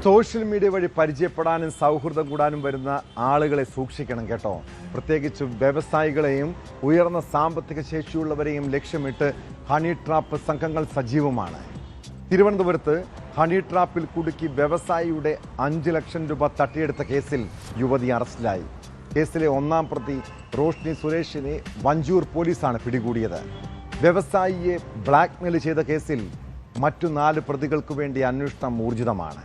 Social media വഴി പരിചയപ്പെടാനും സൗഹൃദം കൂടാനും വരുന്ന ആളുകളെ സൂക്ഷിക്കണം കേട്ടോ. പ്രത്യേകിച്ച് വ്യവസായികളെയും ഉയർന്ന സാമ്പത്തിക ശേഷിയുള്ളവരെയും ലക്ഷ്യമിട്ട് ഹണി ട്രാപ്പ് സംഘങ്ങൾ സജീവമാണ്. തിരുവനന്തപുരത്ത് ഹണി ട്രാപ്പിൽ കുടുക്കി വ്യവസായിയുടെ 5 ലക്ഷം രൂപ തട്ടിയെടുത്ത കേസിൽ യുവതി അറസ്റ്റിലായി. കേസിലെ ഒന്നാം പ്രതി റോഷ്നി സുരേഷിനെ വഞ്ചൂർ പോലീസാണ് പിടികൂടിയത്. വ്യവസായിയെ ബ്ലാക്ക്മെയിൽ ചെയ്ത കേസിൽ മറ്റു 4 പ്രതികൾക്കു വേണ്ടി അന്വേഷണം ഊർജിതമാണ്.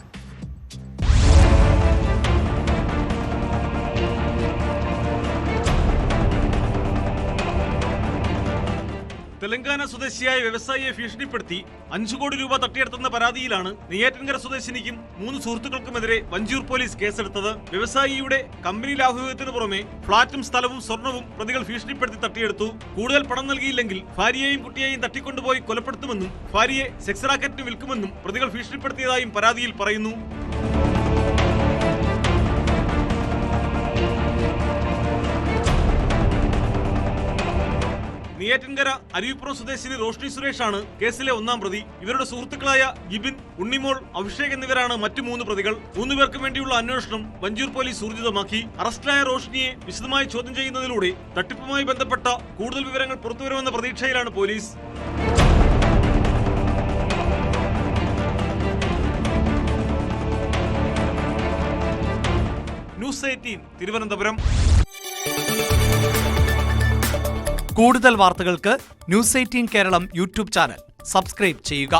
തെലങ്കാന സ്വദേശിയായ വ്യവസായിയെ ഭീഷണിപ്പെടുത്തി 5 കോടി രൂപ തട്ടിയെടുത്തെന്ന പരാതിയിലാണ് നെയ്യാറ്റിൻകര സ്വദേശിനിക്കും 3 സുഹൃത്തുക്കൾക്കുമെതിരെ വഞ്ചൂർ പോലീസ് കേസെടുത്തത്. വ്യവസായിയുടെ കമ്പനി ലാഭവിഹിതത്തിന് പുറമെ ഫ്ളാറ്റും സ്ഥലവും സ്വർണവും പ്രതികൾ ഭീഷണിപ്പെടുത്തി തട്ടിയെടുത്തു. കൂടുതൽ പണം നൽകിയില്ലെങ്കിൽ ഭാര്യയെയും കുട്ടിയെയും തട്ടിക്കൊണ്ടുപോയി കൊലപ്പെടുത്തുമെന്നും ഭാര്യയെ സെക്സ് റാക്കറ്റിന് വിൽക്കുമെന്നും പ്രതികൾ ഭീഷണിപ്പെടുത്തിയതായും പരാതിയിൽ പറയുന്നു. നെയ്യാറ്റിൻകര അരുവിപ്പുറം സ്വദേശിനി റോഷ്നി സുരേഷാണ് കേസിലെ ഒന്നാം പ്രതി. ഇവരുടെ സുഹൃത്തുക്കളായ ജിബിൻ, ഉണ്ണിമോൾ, അഭിഷേക് എന്നിവരാണ് മറ്റു 3 പ്രതികൾ. 3 പേർക്കും വേണ്ടിയുള്ള അന്വേഷണം വഞ്ചൂർ പോലീസ് ഊർജിതമാക്കി. അറസ്റ്റിലായ റോഷ്നിയെ വിശദമായി ചോദ്യം ചെയ്യുന്നതിലൂടെ തട്ടിപ്പുമായി ബന്ധപ്പെട്ട കൂടുതൽ വിവരങ്ങൾ പുറത്തുവരുമെന്ന പ്രതീക്ഷയിലാണ് പോലീസ്. ന്യൂസ് 18 തിരുവനന്തപുരം. കൂടുതൽ വാർത്തകൾക്ക് news 18 Keralam YouTube channel subscribe ചെയ്യുക.